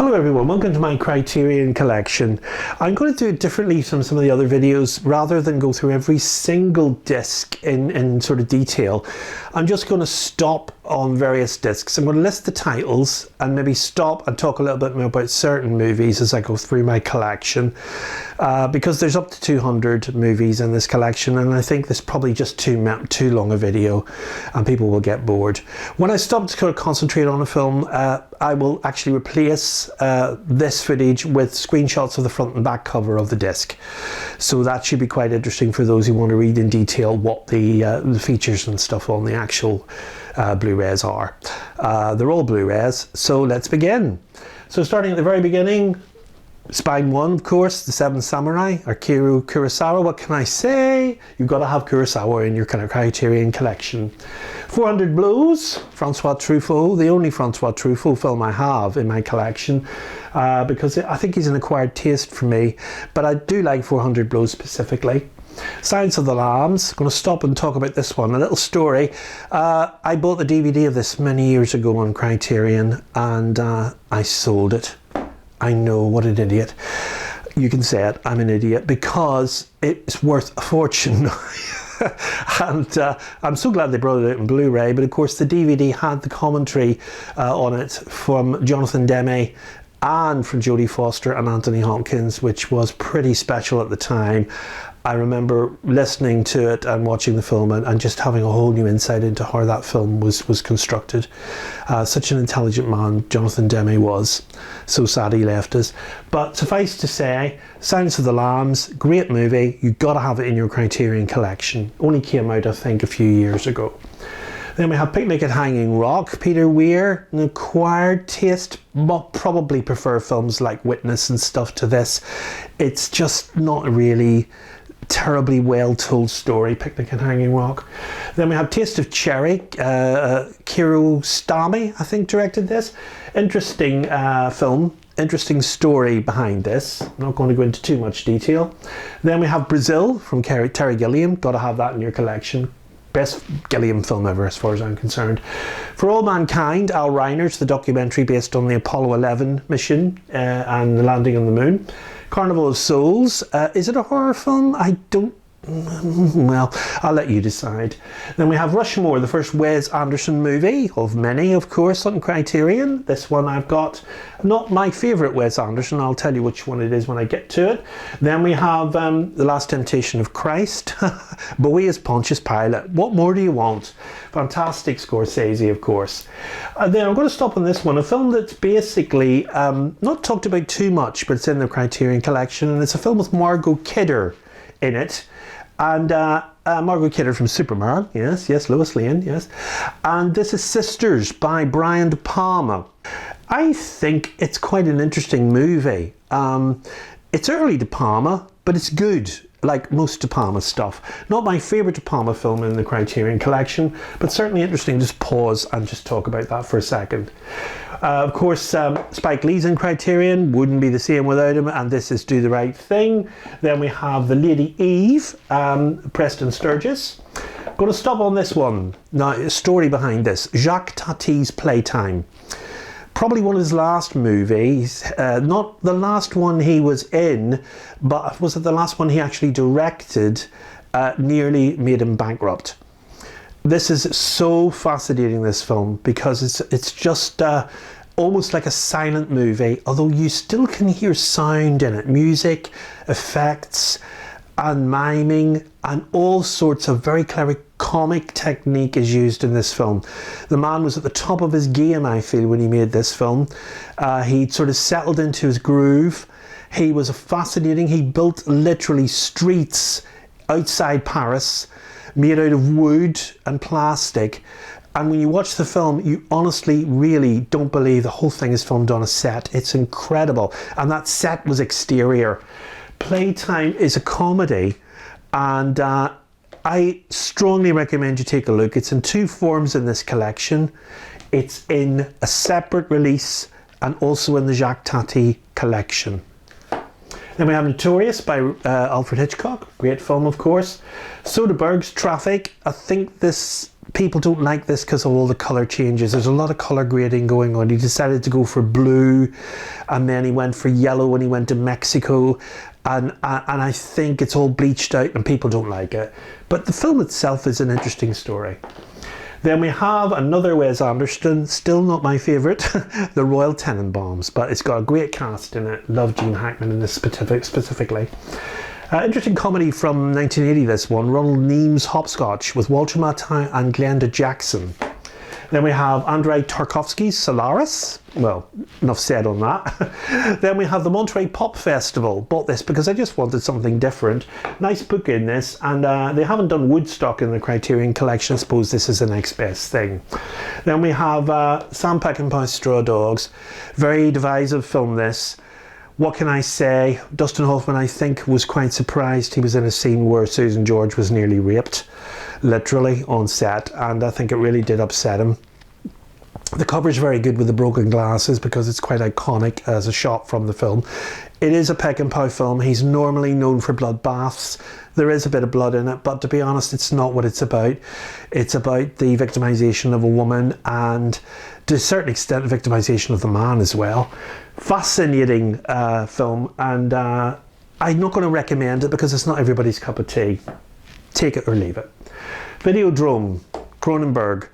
Hello everyone, welcome to my Criterion collection. I'm going to do it differently from some of the other videos. Rather than go through every single disc in sort of detail, I'm just going to stop on various discs. I'm going to list the titles and maybe stop and talk a little bit more about certain movies as I go through my collection, because there's up to 200 movies in this collection, and I think this is probably just too long a video and people will get bored. When I stop to kind of concentrate on a film, I will actually replace this footage with screenshots of the front and back cover of the disc. So that should be quite interesting for those who want to read in detail what the features and stuff on the actual Blu-rays are. They're all Blu-rays, so let's begin. So starting at the very beginning, Spine 1, of course, The Seven Samurai, Akira Kurosawa. What can I say? You've got to have Kurosawa in your kind of Criterion collection. 400 Blows, Francois Truffaut, the only Francois Truffaut film I have in my collection, because I think he's an acquired taste for me, but I do like 400 Blows specifically. Silence of the Lambs, going to stop and talk about this one. A little story. I bought the DVD of this many years ago on Criterion, and I sold it. I know, what an idiot. You can say it, I'm an idiot, because it's worth a fortune. And I'm so glad they brought it out in Blu-ray, but of course the DVD had the commentary on it from Jonathan Demme and from Jodie Foster and Anthony Hopkins, which was pretty special at the time. I remember listening to it and watching the film and just having a whole new insight into how that film was constructed. Such an intelligent man Jonathan Demme was. So sad he left us. But suffice to say, Silence of the Lambs, great movie. You've got to have it in your Criterion collection. Only came out, I think, a few years ago. Then we have Picnic at Hanging Rock. Peter Weir, an acquired taste, but probably prefer films like Witness and stuff to this. It's just not really terribly well told story, Picnic at Hanging Rock. Then we have Taste of Cherry. Kiarostami, I think, directed this. Interesting film, interesting story behind this. I'm not going to go into too much detail. Then we have Brazil from Terry Gilliam. Got to have that in your collection. Best Gilliam film ever as far as I'm concerned. For All Mankind, Al Reiner's the documentary based on the Apollo 11 mission and the landing on the moon. Carnival of Souls, is it a horror film? I don't, well, I'll let you decide. Then we have Rushmore, the first Wes Anderson movie, of many, of course, on Criterion. This one I've got, not my favourite Wes Anderson, I'll tell you which one it is when I get to it. Then we have The Last Temptation of Christ, Bowie as Pontius Pilate. What more do you want? Fantastic Scorsese, of course. Then I'm going to stop on this one, a film that's basically not talked about too much, but it's in the Criterion collection, and it's a film with Margot Kidder in it. And Margot Kidder from Superman, yes, Lois Lane, yes. And this is Sisters by Brian De Palma. I think it's quite an interesting movie. It's early De Palma, but it's good, like most De Palma stuff. Not my favourite De Palma film in the Criterion collection, but certainly interesting. Just pause and just talk about that for a second. Of course, Spike Lee's in Criterion, wouldn't be the same without him, and this is Do the Right Thing. Then we have The Lady Eve, Preston Sturges. Going to stop on this one. Now, a story behind this. Jacques Tati's Playtime. Probably one of his last movies, not the last one he was in, but was it the last one he actually directed, nearly made him bankrupt. This is so fascinating, this film, because it's just almost like a silent movie, although you still can hear sound in it, music, effects, and miming, and all sorts of very clever comic technique is used in this film. The man was at the top of his game, I feel, when he made this film. He'd sort of settled into his groove. He was fascinating. He built literally streets outside Paris, made out of wood and plastic. And when you watch the film, you honestly really don't believe the whole thing is filmed on a set. It's incredible. And that set was exterior. Playtime is a comedy, and I strongly recommend you take a look. It's in two forms in this collection. It's in a separate release and also in the Jacques Tati collection. Then we have Notorious by Alfred Hitchcock. Great film, of course. Soderbergh's Traffic. I think this people don't like this because of all the colour changes. There's a lot of colour grading going on. He decided to go for blue, and then he went for yellow when he went to Mexico, and I think it's all bleached out and people don't like it. But the film itself is an interesting story. Then we have another Wes Anderson, still not my favourite, The Royal Tenenbaums, but it's got a great cast in it. Love Gene Hackman in this specifically. Interesting comedy from 1980, this one. Ronald Neam's Hopscotch with Walter Matthau and Glenda Jackson. Then we have Andrei Tarkovsky's Solaris. Well, enough said on that. Then we have the Monterey Pop Festival. Bought this because I just wanted something different. Nice book in this, and they haven't done Woodstock in the Criterion collection. I suppose this is the next best thing. Then we have Sam Peckinpah's Straw Dogs. Very divisive film, this. What can I say? Dustin Hoffman, I think, was quite surprised. He was in a scene where Susan George was nearly raped, literally, on set, and I think it really did upset him. The cover's very good with the broken glasses because it's quite iconic as a shot from the film. It is a Peckinpah film. He's normally known for bloodbaths. There is a bit of blood in it, but to be honest, it's not what it's about. It's about the victimization of a woman, and to a certain extent, the victimization of the man as well. Fascinating film, and I'm not going to recommend it because it's not everybody's cup of tea. Take it or leave it. Videodrome, Cronenberg.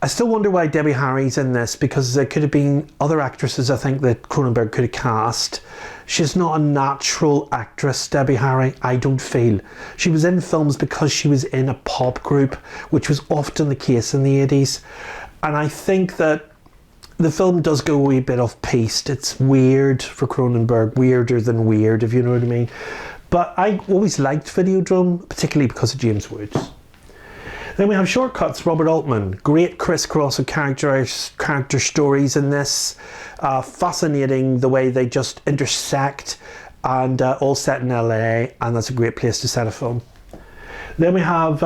I still wonder why Debbie Harry's in this, because there could have been other actresses I think that Cronenberg could have cast. She's not a natural actress, Debbie Harry, I don't feel. She was in films because she was in a pop group, which was often the case in the 80s. And I think that the film does go a wee bit off-piste. It's weird for Cronenberg, weirder than weird, if you know what I mean. But I always liked Videodrome, particularly because of James Woods. Then we have Shortcuts, Robert Altman. Great crisscross of character stories in this. Fascinating the way they just intersect, and all set in LA, and that's a great place to set a film. Then we have,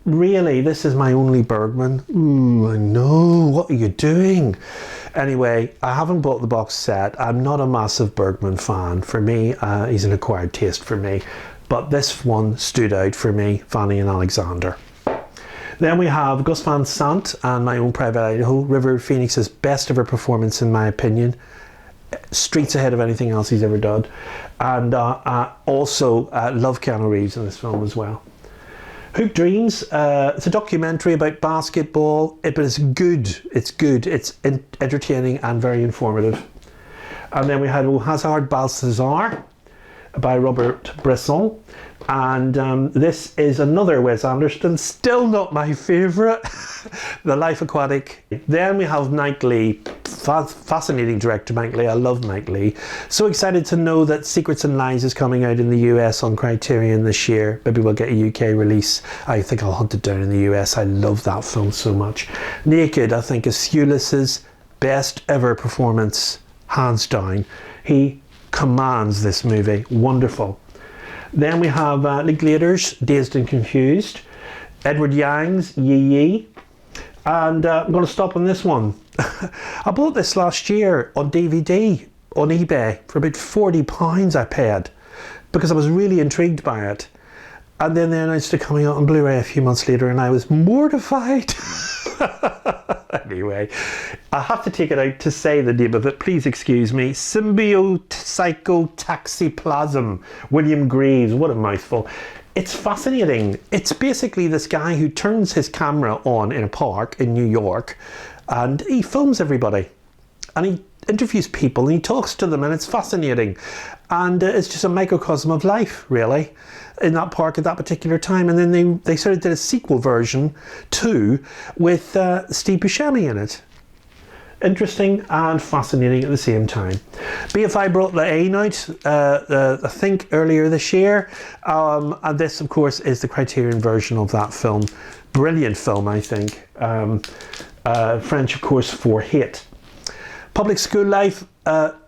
really, this is my only Bergman. Ooh, I know, what are you doing? Anyway, I haven't bought the box set. I'm not a massive Bergman fan. For me, he's an acquired taste for me. But this one stood out for me, Fanny and Alexander. Then we have Gus Van Sant and My Own Private Idaho, River Phoenix's best ever performance in my opinion. Streets ahead of anything else he's ever done. And also love Keanu Reeves in this film as well. Hoop Dreams, it's a documentary about basketball, but it's good. It's good. It's entertaining and very informative. And then we had Au Hasard Balthazar by Robert Bresson. And this is another Wes Anderson, still not my favourite, The Life Aquatic. Then we have Mike Leigh, fascinating director Mike Leigh. I love Mike Leigh. So excited to know that Secrets and Lies is coming out in the US on Criterion this year. Maybe we'll get a UK release. I think I'll hunt it down in the US. I love that film so much. Naked, I think, is Hughless's best ever performance, hands down. He commands this movie. Wonderful. Then we have Linklater's Dazed and Confused, Edward Yang's Yi Yi, and I'm going to stop on this one. I bought this last year on DVD on eBay for about £40 I paid because I was really intrigued by it. And then they announced it coming out on Blu-ray a few months later and I was mortified. Anyway, I have to take it out to say the name of it. Please excuse me. Symbiocytotoxoplasm. William Greaves. What a mouthful. It's fascinating. It's basically this guy who turns his camera on in a park in New York and he films everybody. And he interviews people and he talks to them and it's fascinating. And it's just a microcosm of life, really, in that park at that particular time. And then they sort of did a sequel version too with Steve Buscemi in it. Interesting and fascinating at the same time. BFI brought The Ain out, I think earlier this year. And this, of course, is the Criterion version of that film. Brilliant film, I think. French, of course, for hate. Public School Life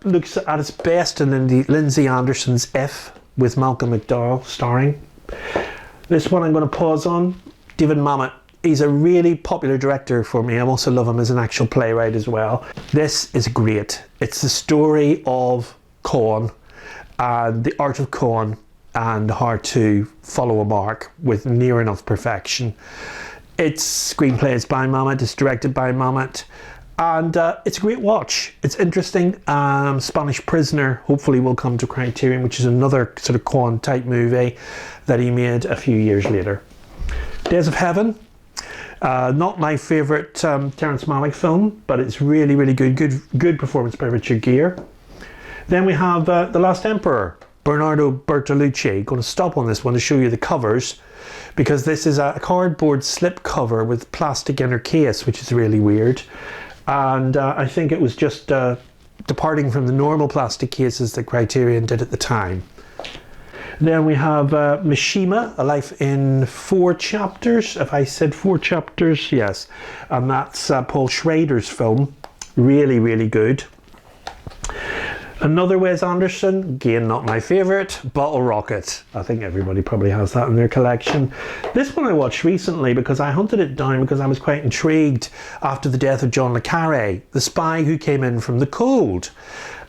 looks at its best in Lindsay Anderson's F with Malcolm McDowell starring. This one I'm going to pause on. David Mamet. He's a really popular director for me. I also love him as an actual playwright as well. This is great. It's the story of Con and the art of Con and how to follow a mark with near enough perfection. Its screenplay is by Mamet, it's directed by Mamet, and it's a great watch. It's interesting. Spanish Prisoner hopefully will come to Criterion, which is another sort of Quan type movie that he made a few years later. Days of Heaven, not my favourite Terrence Malick film, but it's really, really good performance by Richard Gere. Then we have The Last Emperor, Bernardo Bertolucci. Going to stop on this one to show you the covers, because this is a cardboard slip cover with plastic inner case, which is really weird. And I think it was just departing from the normal plastic cases that Criterion did at the time. Then we have Mishima, A Life in 4 Chapters. If I said 4 chapters, yes. And that's Paul Schrader's film. Really, really good. Another Wes Anderson, again not my favourite, Bottle Rocket. I think everybody probably has that in their collection. This one I watched recently because I hunted it down because I was quite intrigued after the death of John le Carré, the spy who came in from the cold.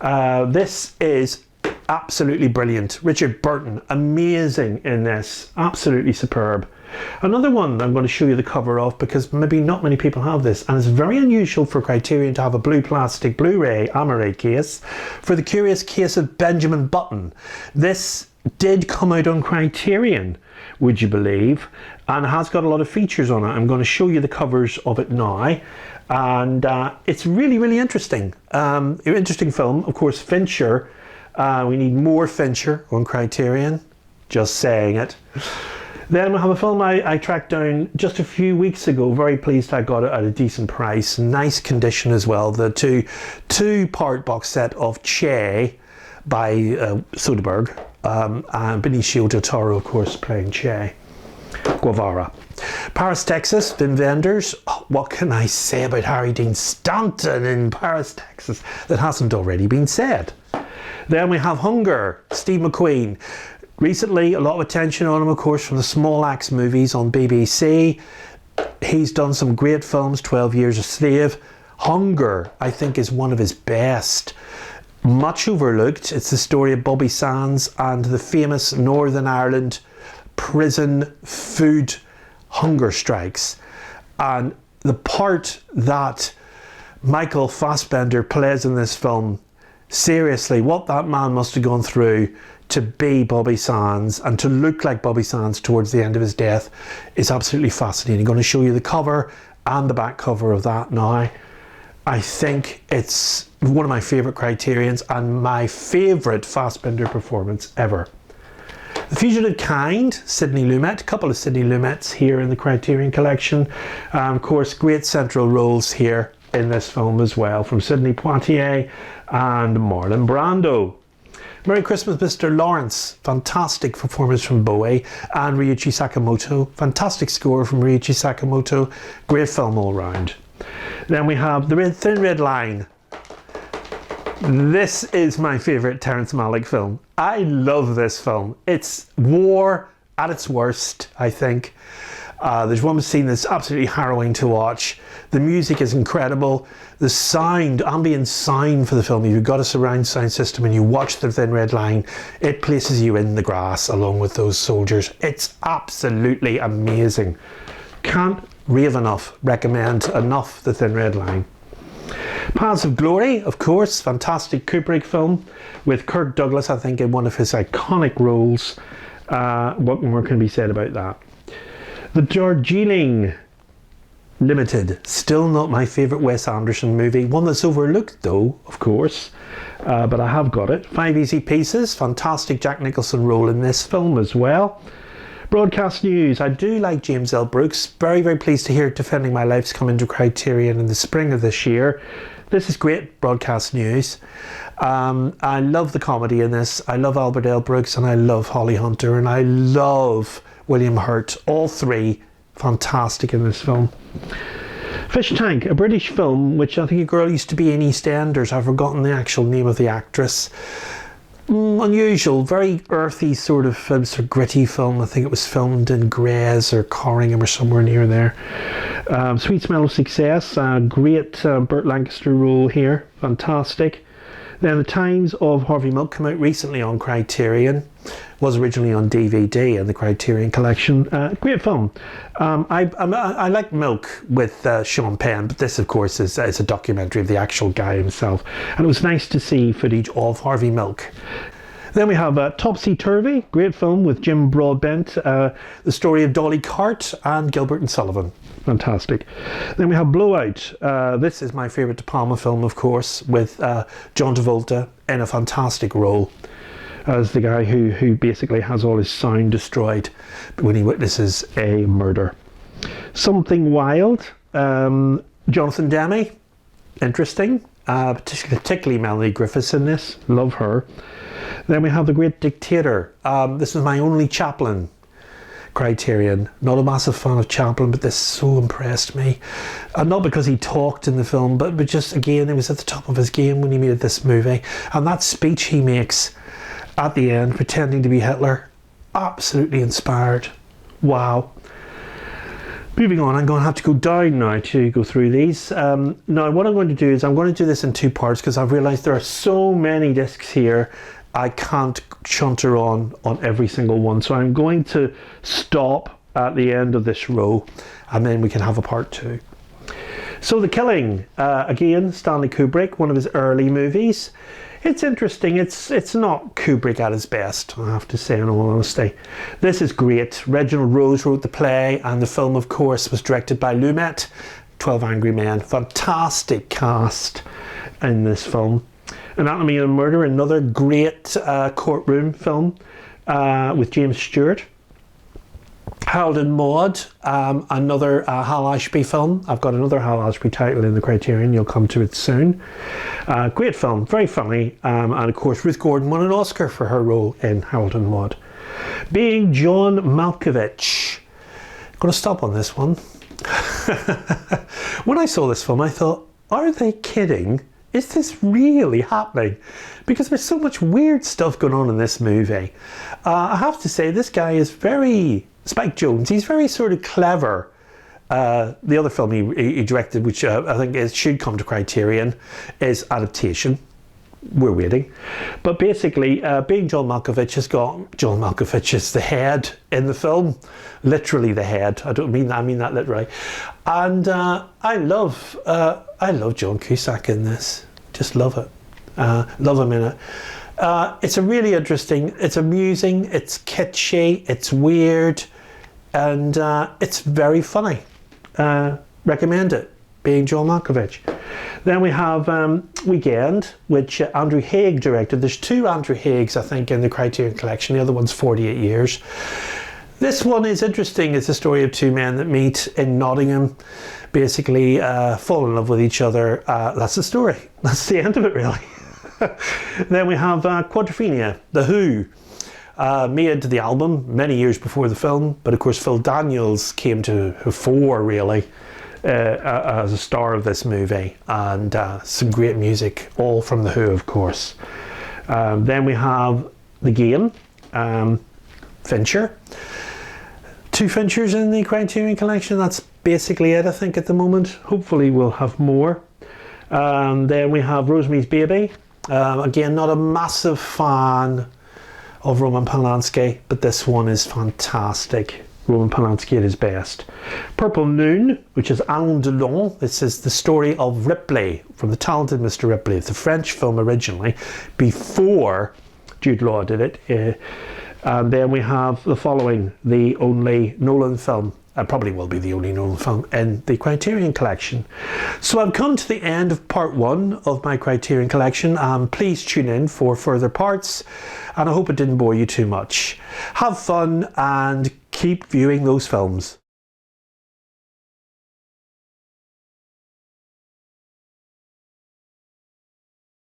This is absolutely brilliant. Richard Burton, amazing in this, absolutely superb. Another one I'm going to show you the cover of because maybe not many people have this, and it's very unusual for Criterion to have a blue plastic Blu-ray Amaray case. For the Curious Case of Benjamin Button. This did come out on Criterion, would you believe, and has got a lot of features on it. I'm going to show you the covers of it now, and it's really, really interesting. Interesting film. Of course, Fincher. We need more Fincher on Criterion. Just saying it. Then we have a film I tracked down just a few weeks ago. Very pleased I got it at a decent price. Nice condition as well. The two-part box set of Che by Soderbergh. And Benicio del Toro, of course, playing Che Guevara. Paris, Texas, Wim Wenders. Oh, what can I say about Harry Dean Stanton in Paris, Texas that hasn't already been said? Then we have Hunger, Steve McQueen. Recently, a lot of attention on him, of course, from the Small Axe movies on BBC. He's done some great films, 12 Years a Slave. Hunger, I think, is one of his best. Much overlooked. It's the story of Bobby Sands and the famous Northern Ireland prison food hunger strikes. And the part that Michael Fassbender plays in this film, seriously, what that man must have gone through to be Bobby Sands and to look like Bobby Sands towards the end of his death is absolutely fascinating. I'm going to show you the cover and the back cover of that now. I think it's one of my favourite Criterions and my favourite Fassbender performance ever. The Fugitive Kind, Sidney Lumet. A couple of Sidney Lumets here in the Criterion collection. Of course, great central roles here in this film as well, from Sidney Poitier and Marlon Brando. Merry Christmas, Mr. Lawrence. Fantastic performance from Bowie and Ryuichi Sakamoto. Fantastic score from Ryuichi Sakamoto. Great film all round. Then we have The Thin Red Line. This is my favourite Terrence Malick film. I love this film. It's war at its worst, I think. There's one scene that's absolutely harrowing to watch. The music is incredible. The sound, ambient sound for the film, you've got a surround sound system and you watch The Thin Red Line, it places you in the grass along with those soldiers. It's absolutely amazing. Can't rave enough, recommend enough The Thin Red Line. Paths of Glory, of course, fantastic Kubrick film with Kirk Douglas, I think, in one of his iconic roles. What more can be said about that? The Darjeeling Limited, still not my favourite Wes Anderson movie. One that's overlooked though, of course, but I have got it. 5 Easy Pieces, fantastic Jack Nicholson role in this film as well. Broadcast News, I do like James L. Brooks. Very, very pleased to hear Defending My Life's come into Criterion in the spring of this year. This is great broadcast news. I love the comedy in this. I love Albert L. Brooks and I love Holly Hunter and I love William Hurt. All three fantastic in this film. Fish Tank, a British film which I think a girl used to be in EastEnders. I've forgotten the actual name of the actress. Unusual, very earthy sort of gritty film. I think it was filmed in Grays or Corringham or somewhere near there. Sweet Smell of Success, great Burt Lancaster role here, fantastic. Then The Times of Harvey Milk came out recently on Criterion. Was originally on DVD in the Criterion collection. Great film. I like Milk with Sean Penn, but this, of course, is a documentary of the actual guy himself. And it was nice to see footage of Harvey Milk. Then we have Topsy Turvy, great film with Jim Broadbent, the story of Dolly Cart and Gilbert and Sullivan. Fantastic. Then we have Blowout. This is my favourite De Palma film, of course, with John Travolta in a fantastic role as the guy who basically has all his sound destroyed when he witnesses a murder. Something Wild. Jonathan Demme, interesting. Particularly Melanie Griffiths in this. Love her. Then we have The Great Dictator. This is my only Chaplin Criterion. Not a massive fan of Chaplin, but this so impressed me. Not because he talked in the film, but just, again, he was at the top of his game when he made this movie. And that speech he makes at the end, pretending to be Hitler, absolutely inspired. Wow. Moving on, I'm going to have to go down now to go through these. Now, what I'm going to do is I'm going to do this in two parts because I've realised there are so many discs here I can't chunter on every single one. So I'm going to stop at the end of this row and then we can have a part two. So The Killing, again, Stanley Kubrick, one of his early movies. It's interesting. It's not Kubrick at his best, I have to say, in all honesty. This is great. Reginald Rose wrote the play, and the film, of course, was directed by Lumet. 12 Angry Men. Fantastic cast in this film. Anatomy of Murder, another great courtroom film with James Stewart. Harold and Maude, another Hal Ashby film. I've got another Hal Ashby title in the Criterion, you'll come to it soon. Great film, very funny, and of course Ruth Gordon won an Oscar for her role in Harold and Maude. Being John Malkovich. I'm going to stop on this one. When I saw this film I thought, are they kidding? Is this really happening? Because there's so much weird stuff going on in this movie. I have to say, this guy is very... Spike Jonze, he's very sort of clever. The other film he directed, which I think should come to Criterion, is Adaptation. We're waiting. But basically, being John Malkovich has got... John Malkovich is the head in the film. Literally the head. I don't mean that, I mean that literally. And I love John Cusack in this. Just love it. Love him in it. It's a really interesting, it's amusing, it's kitschy, it's weird, and it's very funny. Recommend it, Being John Malkovich. Then we have Weekend, which Andrew Haigh directed. There's two Andrew Haighs, I think, in the Criterion collection. The other one's 48 Years. This one is interesting. It's a story of two men that meet in Nottingham, basically fall in love with each other. That's the story. That's the end of it, really. Then we have Quadrophenia, The Who. Made the album many years before the film, but of course Phil Daniels came to the fore, really, as a star of this movie, and some great music, all from The Who, of course. Then we have The Game, Fincher. Two Finchers in the Criterion collection. That's basically it, I think, at the moment. Hopefully we'll have more. Then we have Rosemary's Baby. Again, not a massive fan of Roman Polanski, but this one is fantastic. Roman Polanski at his best. Purple Noon, which is Alain Delon. This is the story of Ripley, from The Talented Mr. Ripley. It's a French film originally, before Jude Law did it. And then we have the following, the only Nolan film. Probably will be the only Nolan film in the Criterion collection. So I've come to the end of part one of my Criterion collection. Please tune in for further parts, and I hope it didn't bore you too much. Have fun and keep viewing those films.